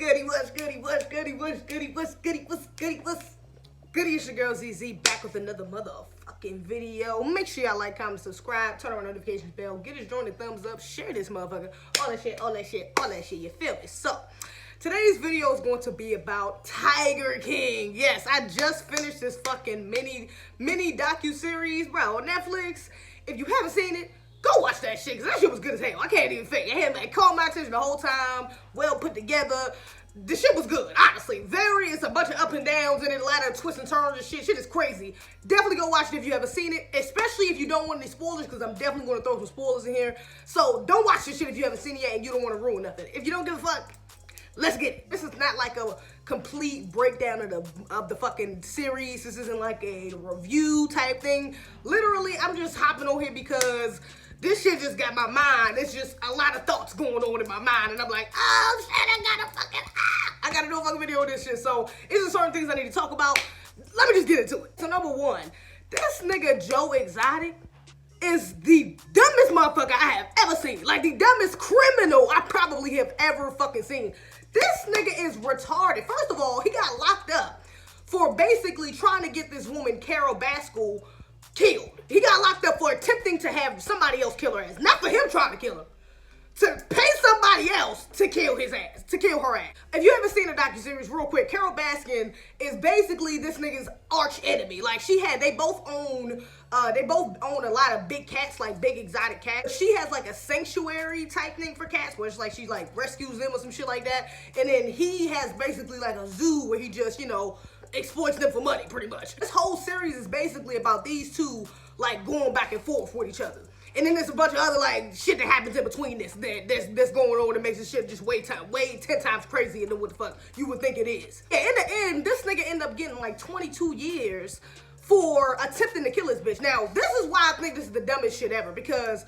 goody, what's goody, what's goody, what's goody, what's goody, what's goody, what's goody? It's your girl Zeze back with another motherfucking video. Make sure y'all like, comment, subscribe, turn on notifications bell, get us join the thumbs up, share this motherfucker, all that shit, all that shit, all that shit, you feel me? So, today's video is going to be about Tiger King. Yes, I just finished this fucking mini docu-series, bro, on Netflix. If you haven't seen it, go watch that shit, because that shit was good as hell. I can't even fake it. It had like, caught my attention the whole time, well put together. The shit was good, honestly. It's a bunch of up and downs in it, a lot of twists and turns and shit. Shit is crazy. Definitely go watch it if you haven't seen it, especially if you don't want any spoilers, because I'm definitely going to throw some spoilers in here. So don't watch this shit if you haven't seen it yet and you don't want to ruin nothing. If you don't give a fuck, let's get it. This is not like a complete breakdown of the fucking series. This isn't like a review type thing. Literally, I'm just hopping on here because this shit just got my mind. It's just a lot of thoughts going on in my mind. And I'm like, oh shit, I gotta do a fucking video on this shit. So, it's just certain things I need to talk about. Let me just get into it. So, number one, this nigga Joe Exotic is the dumbest motherfucker I have ever seen. Like, the dumbest criminal I probably have ever fucking seen. This nigga is retarded. First of all, he got locked up for basically trying to get this woman, Carol Baskin, killed. He got locked up for attempting to have somebody else kill her ass. Not for him trying to kill her. To pay somebody else to kill his ass. To kill her ass. If you haven't seen the docu-series, real quick, Carol Baskin is basically this nigga's arch enemy. Like, they both own a lot of big cats, like big exotic cats. She has like a sanctuary type thing for cats, where it's like she like rescues them or some shit like that. And then he has basically like a zoo where he just, you know, exploits them for money, pretty much. This whole series is basically about these two like going back and forth with each other. And then there's a bunch of other like shit that happens in between this that's going on that makes this shit just way 10 times crazier than what the fuck you would think it is. Yeah, in the end, this nigga ended up getting like 22 years for attempting to kill his bitch. Now, this is why I think this is the dumbest shit ever, because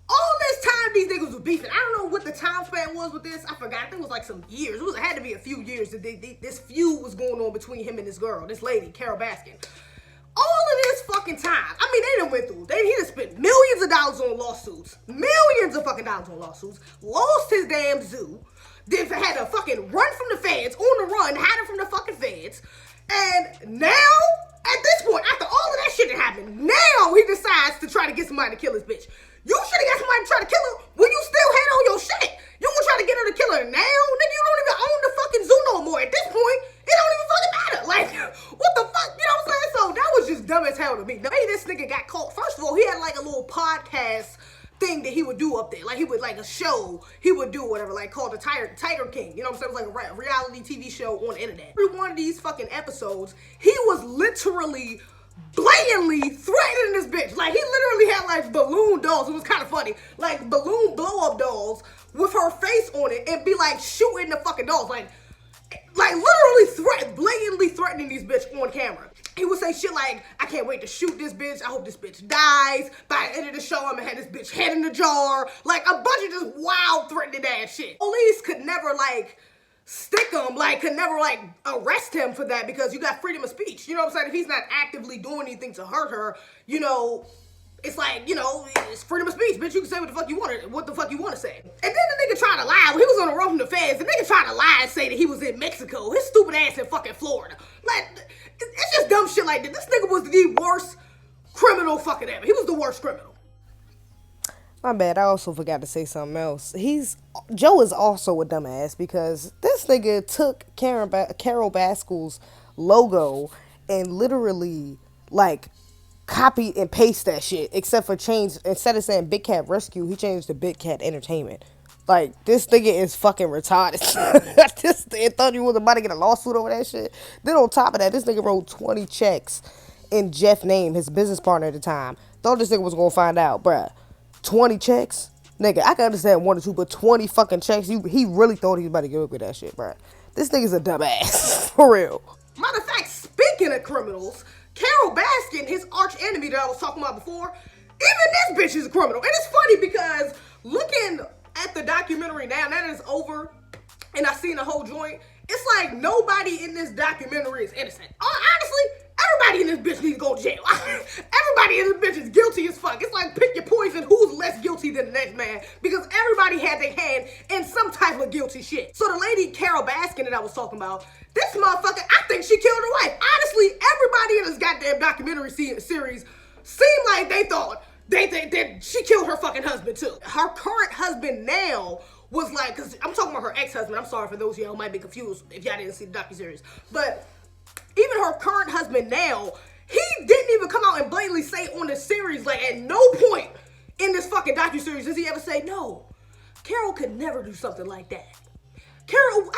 all this time these niggas was beefing. I don't know what the time span was with this. I forgot. I think it was like some years. It had to be a few years that this feud was going on between him and this girl, this lady, Carol Baskin. All of this fucking time, I mean, they done went through. He done spent millions of dollars on lawsuits. Millions of fucking dollars on lawsuits. Lost his damn zoo. Then had to fucking run from the feds, on the run, hiding from the fucking feds. And now, at this point, after all of that shit that happened, now he decides to try to get somebody to kill his bitch. You should have got somebody to try to kill her when you still had on your shit. You gonna try to get her to kill her now? Nigga, you don't even own the fucking zoo no more. At this point, it don't even fucking matter. Like, what the fuck? You know what I'm saying? So that was just dumb as hell to me. The way this nigga got caught, first of all, he had like a little podcast thing that he would do up there. Like, he would, like, a show he would do, whatever, like, called the Tiger King. You know what I'm saying? It was like a reality TV show on the internet. Every one of these fucking episodes, he was literally blatantly threatening this bitch. Like, he literally had like balloon dolls. It was kind of funny. Like balloon blow-up dolls with her face on it and be like shooting the fucking dolls. Like literally blatantly threatening these bitch on camera. He would say shit like, I can't wait to shoot this bitch. I hope this bitch dies. By the end of the show, I'm gonna have this bitch head in the jar. Like a bunch of just wild threatening ass shit. Police could never like stick him, like could never like arrest him for that, because you got freedom of speech. You know what I'm saying? If he's not actively doing anything to hurt her, you know, it's like, you know, it's freedom of speech, bitch. You can say what the fuck you want to say. And then the nigga tried to lie when he was on the run from the feds. The nigga tried to lie and say that he was in Mexico. His stupid ass in fucking Florida. Like, it's just dumb shit like that. This nigga was the worst criminal fucking ever. He was the worst criminal. My bad, I also forgot to say something else. Joe is also a dumbass, because this nigga took Carol Baskin's logo and literally, like, copied and pasted that shit, except for instead of saying Big Cat Rescue, he changed to Big Cat Entertainment. Like, this nigga is fucking retarded. This nigga thought you was about to get a lawsuit over that shit. Then on top of that, this nigga wrote 20 checks in Jeff's name, his business partner at the time. Thought this nigga was gonna find out, bruh. 20 checks? Nigga, I can understand 1 or 2, but 20 fucking checks? He really thought he was about to get up with that shit, bruh. This nigga's a dumbass. For real. Matter of fact, speaking of criminals, Carol Baskin, his arch enemy that I was talking about before, even this bitch is a criminal. And it's funny because looking at the documentary now that it's over and I seen the whole joint, it's like nobody in this documentary is innocent. Honestly, Everybody in this bitch needs to go to jail. Everybody in this bitch is guilty as fuck. It's like pick your poison. Who's less guilty than the next man? Because everybody had their hand in some type of guilty shit. So the lady Carol Baskin that I was talking about, this motherfucker, I think she killed her wife. Honestly, everybody in this goddamn documentary series seemed like they thought that she killed her fucking husband too. Her current husband now was like, because I'm talking about her ex-husband. I'm sorry for those of y'all who might be confused if y'all didn't see the docu-series. But even her current husband now, he didn't even come out and blatantly say on the series, like at no point in this fucking docu-series does he ever say, no, Carol could never do something like that. Carol,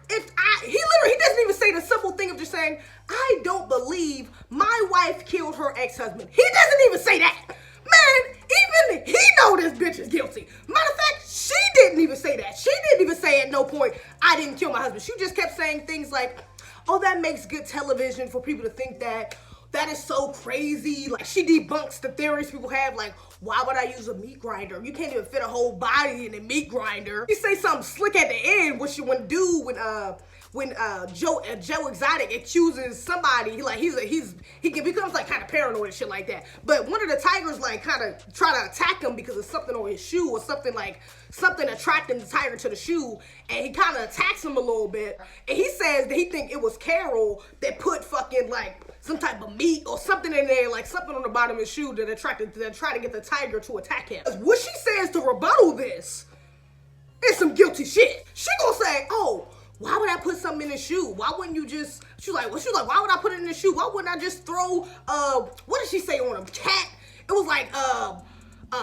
he doesn't even say the simple thing of just saying, I don't believe my wife killed her ex-husband. He doesn't even say that. Man, even he know this bitch is guilty. Matter of fact, she didn't even say that. She didn't even say at no point, I didn't kill my husband. She just kept saying things like, oh, that makes good television for people to think that. That is so crazy. Like, she debunks the theories people have, like, why would I use a meat grinder? You can't even fit a whole body in a meat grinder. You say something slick at the end, when Joe Exotic accuses somebody, he becomes like kind of paranoid and shit like that. But one of the tigers like kind of try to attack him because of something on his shoe or something attracting the tiger to the shoe, and he kind of attacks him a little bit. And he says that he think it was Carol that put fucking like some type of meat or something in there, like something on the bottom of his shoe that tried to get the tiger to attack him. What she says to rebuttal this is some guilty shit. She gonna say, oh, why would I put something in his shoe? Why wouldn't you just, she's like, why would I put it in his shoe? Why wouldn't I just throw, what did she say on him? Cat? It was like,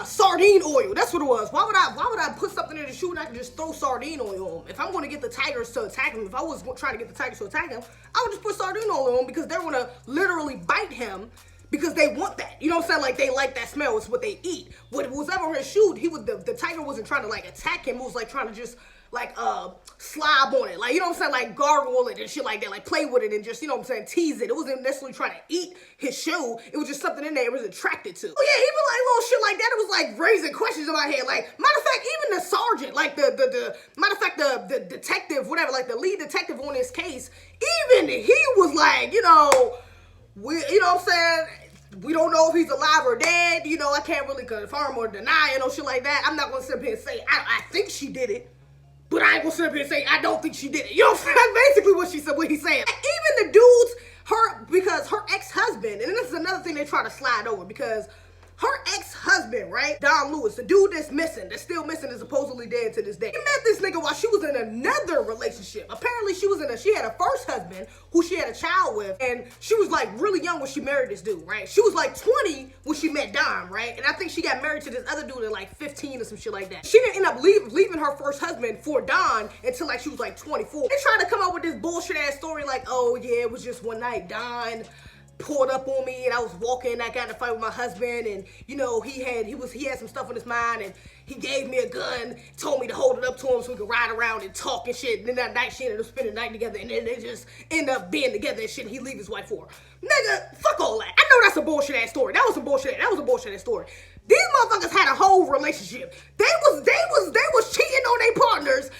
sardine oil. That's what it was. Why would I put something in his shoe and I could just throw sardine oil on him? If I'm going to get the tigers to attack him, if I was trying to get the tigers to attack him, I would just put sardine oil on him because they're going to literally bite him because they want that. You know what I'm saying? Like, they like that smell. It's what they eat. What was ever on his shoe, the tiger wasn't trying to, like, attack him. It was, like, trying to just, like, slob on it. Like, you know what I'm saying? Like, gargle it and shit like that. Like, play with it and just, you know what I'm saying, tease it. It wasn't necessarily trying to eat his shoe. It was just something in there it was attracted to. Oh, yeah, even, like, little shit like that, it was, like, raising questions in my head. Like, matter of fact, even the sergeant, like, the detective, whatever, like, the lead detective on this case, even he was like, you know what I'm saying? We don't know if he's alive or dead. You know, I can't really confirm or deny it or shit like that. I'm not going to sit up here and say, I think she did it. But I ain't going to sit up here and say, I don't think she did it. You know what I'm saying? Basically what he's saying. Even the dudes, because her ex-husband, and this is another thing they try to slide over, because her ex-husband, right, Don Lewis, the dude that's still missing, is supposedly dead to this day. He met this nigga while she was in another relationship. Apparently, she had a first husband who she had a child with, and she was like really young when she married this dude, right? She was like 20 when she met Don, right? And I think she got married to this other dude at like 15 or some shit like that. She didn't end up leaving her first husband for Don until like she was like 24. They tried to come up with this bullshit ass story like, oh yeah, it was just one night Don pulled up on me and I was walking, I got in a fight with my husband, and you know, he had some stuff on his mind, and he gave me a gun, told me to hold it up to him so we could ride around and talk and shit. And then that night she ended up spending the night together, and then they just end up being together and shit, and he leave his wife for her. Nigga, fuck all that. I know that's a bullshit ass story. That was a bullshit ass story. These motherfuckers had a whole relationship. They was cheating on their partners.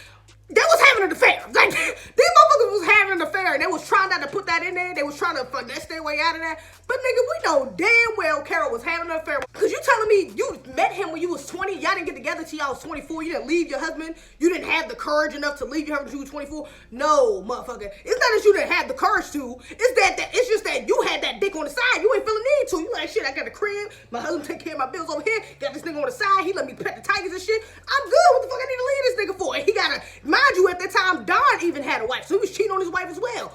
They was having an affair. Like, these motherfuckers was having an affair, and they was trying not to put that in there. They was trying to finesse their way out of that. But nigga, we know damn well Carol was having an affair. Cause you telling me you met him when you was 20, y'all didn't get together till y'all was 24, you didn't leave your husband, you didn't have the courage enough to leave your husband until you was 24? No, motherfucker. It's not that you didn't have the courage to, it's just that you had that dick on the side, you ain't feeling need to. You like, shit, I got the crib, my husband take care of my bills over here, got this nigga on the side, he let me pet the tigers and shit. I'm good, what the fuck I need to leave this nigga for? And he gotta, mind you, at that time, Don even had a wife, so he was cheating on his wife as well.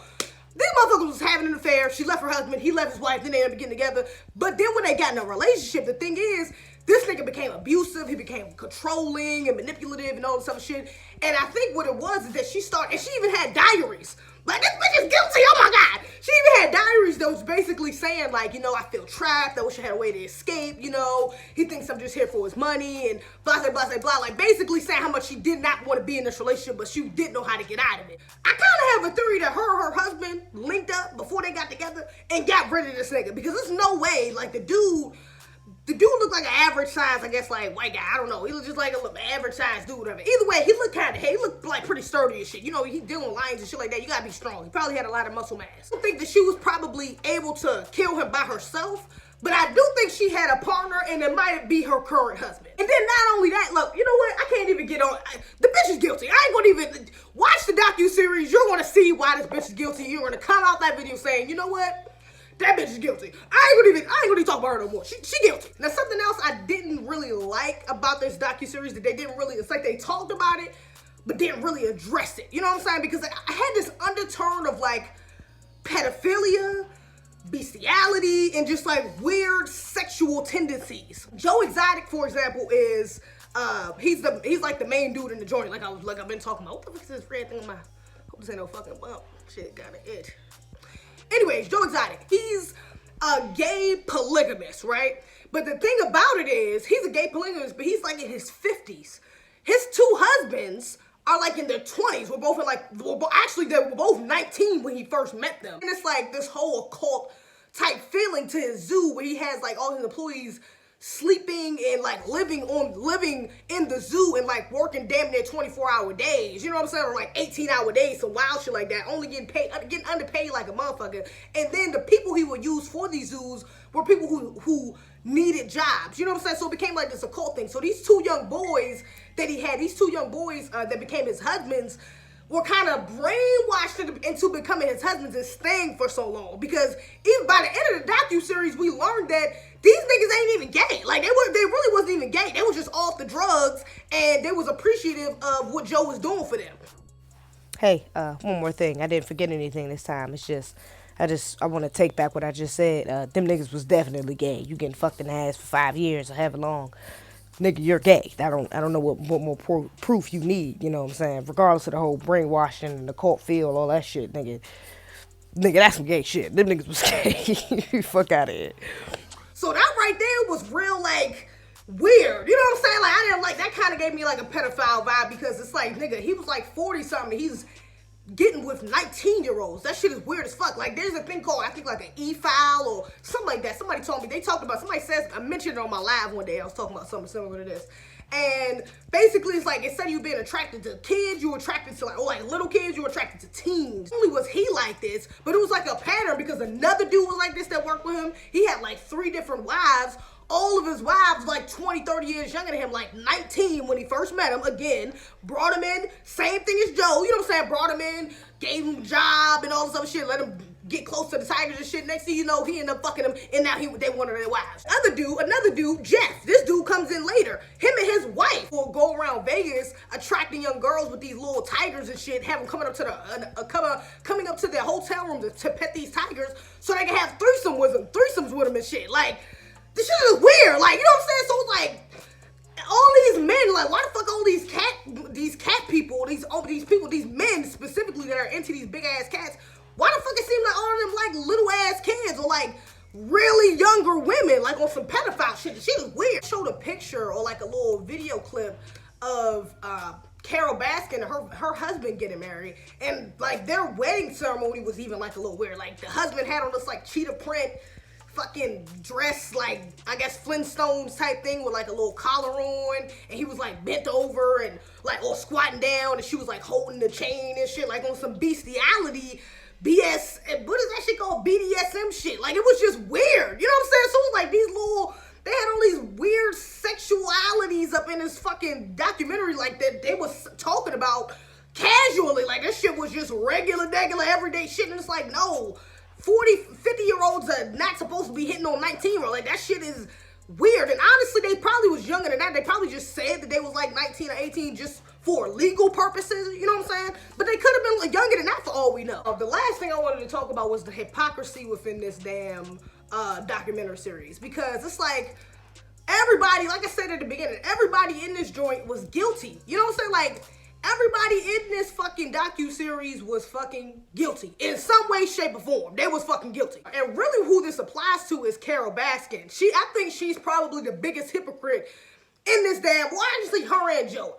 These motherfuckers was having an affair. She left her husband. He left his wife. Then they ended up getting together. But then when they got in a relationship, the thing is, this nigga became abusive. He became controlling and manipulative and all this other shit. And I think what it was is that she started, and she even had diaries. Like, this bitch is guilty. Oh my God. She even had diaries that was basically saying, like, you know, I feel trapped. I wish I had a way to escape. You know, he thinks I'm just here for his money and blah, blah, blah, blah. Like, basically saying how much she did not want to be in this relationship, but she didn't know how to get out of it. I kind of have a theory that her husband linked up before they got together and got rid of this nigga, because there's no way, like, the dude The dude looked like an average size, I guess, like, white guy. I don't know. He looked just like an average size dude, whatever. Either way, he looked kind of, he looked like pretty sturdy and shit. You know, he's dealing with lions and shit like that. You gotta be strong. He probably had a lot of muscle mass. I think that she was probably able to kill him by herself, but I do think she had a partner, and it might be her current husband. And then not only that, look, you know what? I can't even get on. The bitch is guilty. I ain't gonna even watch the docu-series. You're gonna see why this bitch is guilty. You're gonna come out that video saying, you know what? That bitch is guilty. I ain't gonna even talk about her no more. She guilty. Now, something else I didn't really like about this docuseries that they didn't really, it's like they talked about it, but didn't really address it. You know what I'm saying? Because I had this undertone of like pedophilia, bestiality, and just like weird sexual tendencies. Joe Exotic, for example, is he's like the main dude in the joint. Like I've been talking about. What the fuck is this red thing on my? Hope this ain't no fucking bump. Shit got an itch. Anyways, Joe Exotic, he's a gay polygamist, right? But the thing about it is, he's a gay polygamist, but he's like in his 50s. His two husbands are like in their 20s. They were both 19 when he first met them. And it's like this whole occult type feeling to his zoo where he has like all his employees sleeping and like living in the zoo and like working damn near 24-hour days, you know what I'm saying, or like 18-hour days, some wild shit like that, only getting underpaid like a motherfucker. And then the people he would use for these zoos were people who needed jobs, you know what I'm saying? So it became like this occult thing. So these two young boys that he had, that became his husbands, were kind of brainwashed into becoming his husbands and staying for so long. Because even by the end of the docu-series, we learned that these niggas ain't even gay. Like, they really wasn't even gay. They was just off the drugs, and they was appreciative of what Joe was doing for them. Hey, one more thing. I didn't forget anything this time. It's just, I want to take back what I just said. Them niggas was definitely gay. You getting fucked in the ass for 5 years or however long. Nigga, you're gay. I don't know what more proof you need, you know what I'm saying? Regardless of the whole brainwashing and the cult feel, all that shit, nigga, that's some gay shit. Them niggas was gay. Fuck out of here. So that right there was real, like, weird. You know what I'm saying? Like, I didn't like, that kind of gave me like a pedophile vibe because it's like, nigga, he was like 40-something. He's getting with 19-year-olds. That shit is weird as fuck. Like, there's a thing called, I think, like an e-file or something like that. Somebody told me, I mentioned it on my live one day. I was talking about something similar to this. And basically, it's like, instead of you being attracted to kids, you were attracted to like little kids, you were attracted to teens. Not only was he like this, but it was like a pattern because another dude was like this that worked with him. He had like 3 different wives. All of his wives like 20, 30 years younger than him, like 19 when he first met him. Again, brought him in, same thing as Joe, you know what I'm saying? Brought him in, gave him a job and all this other shit, let him get close to the tigers and shit. Next thing you know, he ended up fucking him, and now they wanted their wives. Another dude, Jeff. This dude comes in later. Him and his wife will go around Vegas attracting young girls with these little tigers and shit, have them coming up to their hotel room to pet these tigers so they can have threesomes with them and shit. Like, this shit is weird, like, you know what I'm saying? So it's like, all these men, like, why the fuck all these cat people, these men specifically that are into these big ass cats, why the fuck it seem like all of them like little ass kids or like really younger women, like on some pedophile shit? The shit is weird. I showed a picture or like a little video clip of Carole Baskin and her husband getting married, and like their wedding ceremony was even like a little weird. Like the husband had on this like cheetah print fucking dress, like I guess Flintstones type thing with like a little collar on, and he was like bent over and like all squatting down, and she was like holding the chain and shit, like on some bestiality BS. What is that shit called? BDSM shit. Like, it was just weird, you know what I'm saying? So it was like they had all these weird sexualities up in this fucking documentary, like that they was talking about casually, like this shit was just regular everyday shit. And it's like, no, 40, 50-year-olds are not supposed to be hitting on 19-year-olds. Like, that shit is weird. And honestly, they probably was younger than that. They probably just said that they was like 19 or 18 just for legal purposes, you know what I'm saying? But they could have been like younger than that for all we know. The last thing I wanted to talk about was the hypocrisy within this damn documentary series. Because it's like, everybody, like I said at the beginning, everybody in this joint was guilty. You know what I'm saying? Like, everybody in this fucking docu-series was fucking guilty. In some way, shape, or form. They was fucking guilty. And really who this applies to is Carole Baskin. I think she's probably the biggest hypocrite in this damn, well, actually, her and Joe.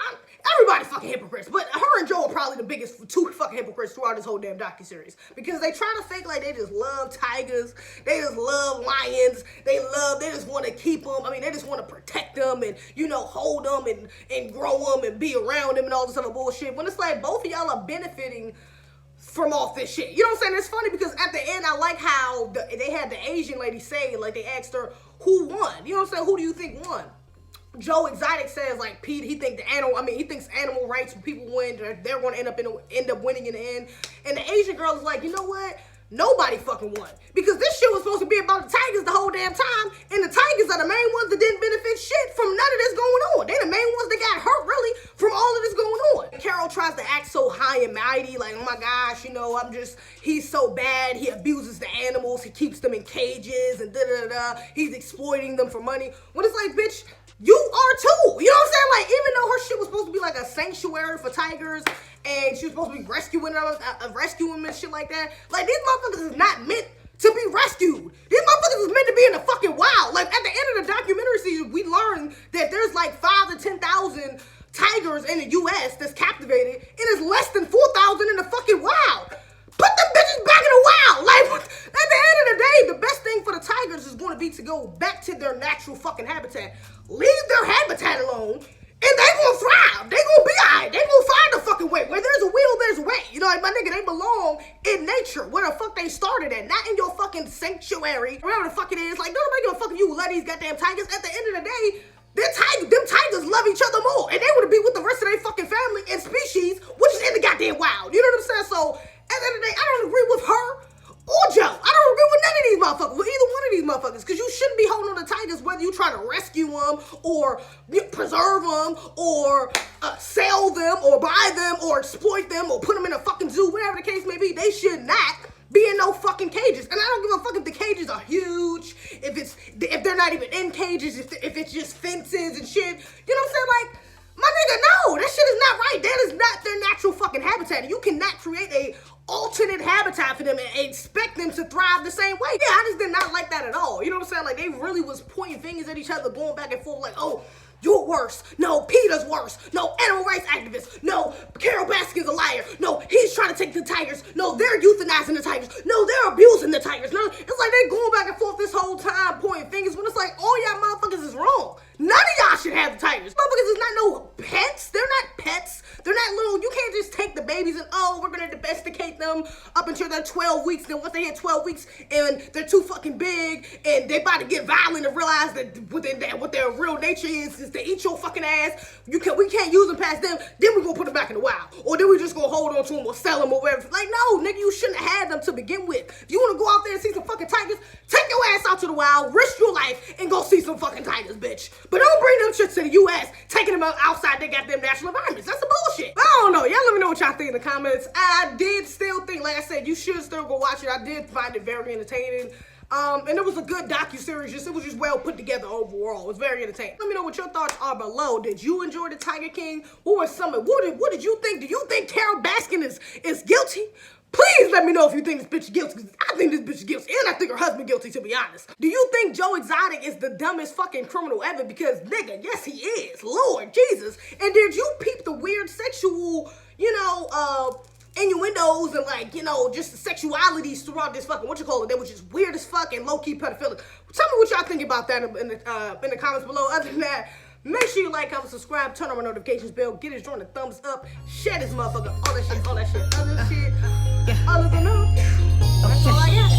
Everybody fucking hypocrites, but her and Joe are probably the biggest two fucking hypocrites throughout this whole damn docu-series. Because they try to fake like they just love tigers, they just love lions, they just want to keep them, I mean, they just want to protect them and, you know, hold them and grow them and be around them and all this other bullshit. When it's like both of y'all are benefiting from off this shit. You know what I'm saying? It's funny because at the end, I like how they had the Asian lady say, like, they asked her, who won? You know what I'm saying? Who do you think won? Joe Exotic says, like, Pete, he thinks he thinks animal rights, when people win, they're going to end up winning in the end. And the Asian girl is like, you know what? Nobody fucking won. Because this shit was supposed to be about the tigers the whole damn time, and the tigers are the main ones that didn't benefit shit from none of this going on. They the main ones that got hurt, really, from all of this going on. Carol tries to act so high and mighty, like, oh my gosh, you know, he's so bad, he abuses the animals, he keeps them in cages, and da-da-da-da, he's exploiting them for money. When it's like, bitch, you are too. You know what I'm saying? Like, even though her shit was supposed to be like a sanctuary for tigers, and she was supposed to be rescuing them and shit like that, like, these motherfuckers is not meant to be rescued. These motherfuckers is meant to be in the fucking wild. Like, at the end of the documentary season, we learned that there's like 5,000 to 10,000 tigers in the U.S. that's captivated, and it's less than 4,000 in the fucking wild. Put them bitches back in the wild. Like, at the end of the day, the best thing for the tigers is going to be to go back to their natural fucking habitat. Leave their habitat alone, and they gonna thrive. They gonna be alright. They gonna find a fucking way. Where there's a will, there's a way. You know, like, my nigga, they belong in nature, where the fuck they started at, not in your fucking sanctuary, wherever the fuck it is. Like, don't nobody give a fuck if you let these goddamn tigers. At the end of the day, them tigers love each other more, and they want to be with the rest of their fucking family and species, which is in the goddamn wild. You know what I'm saying? So, at the end of the day, I don't agree with her or Joe. I don't agree with none of these motherfuckers, with either one of these motherfuckers, because you shouldn't be holding on to tigers whether you try to rescue them or preserve them or sell them or buy them or exploit them or put them in a fucking zoo, whatever the case may be. They should not be in no fucking cages. And I don't give a fuck if the cages are huge, if they're not even in cages, if it's just fences and shit. You know what I'm saying? Like, my nigga, no, that shit is not right. That is not their natural fucking habitat. You cannot create a alternate habitat for them and expect them to thrive the same way. Yeah, I just did not like that at all. You know what I'm saying? Like, they really was pointing fingers at each other, going back and forth like, oh, you're worse. No, Peter's worse. No, animal rights activists. No, Carol Baskin's a liar. No, he's trying to take the tigers. No, they're euthanizing the tigers. No, they're abusing the tigers. No, it's like they going back and forth this whole time pointing fingers when it's like, all y'all motherfuckers is wrong. None of y'all should have the tigers. Motherfuckers is not no pets. They're not pets. They're not little. You can't just take the babies and, oh, we're going to domesticate them up until they're 12 weeks. Then once they hit 12 weeks and they're too fucking big and they about to get violent and realize that what their real nature is to eat your fucking ass. We can't use them past them. Then we're going to put them back in the wild. Or then we just going to hold on to them or sell them or whatever. Like, no, nigga, you shouldn't have had them to begin with. If you want to go out there and see some fucking tigers, take your ass out to the wild, risk your life, and go see some fucking tigers, bitch. But don't bring them shit to the U.S., taking them out outside their goddamn national environments. That's some bullshit. I don't know. Y'all let me know what y'all think in the comments. I did still think, like I said, you should still go watch it. I did find it very entertaining. And it was a good docu-series. It was just well put together overall. It was very entertaining. Let me know what your thoughts are below. Did you enjoy the Tiger King? What did you think? Do you think Carol Baskin is guilty? Please let me know if you think this bitch is guilty, because I think this bitch is guilty, and I think her husband guilty, to be honest. Do you think Joe Exotic is the dumbest fucking criminal ever? Because, nigga, yes, he is. Lord Jesus. And did you peep the weird sexual, innuendos and, like, just the sexualities throughout this fucking, they were just weird as fuck and low-key pedophilic. Tell me what y'all think about that in the comments below. Other than that, make sure you like, comment, subscribe, turn on my notifications bell, get his joint a thumbs up, share this motherfucker, all that shit, other shit. Other than that, that's all I got.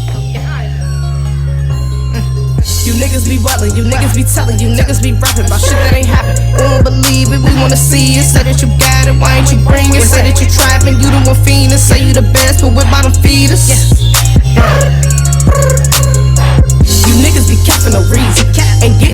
You niggas be wildin', you niggas be tellin', you niggas be rapping about shit that ain't happen. We don't believe it, we wanna see it. Say that you got it, why ain't you bring it? Say that you trappin', you the one fiendin'. Say you the best, but we're bottom feeders. You niggas be capping no reason and get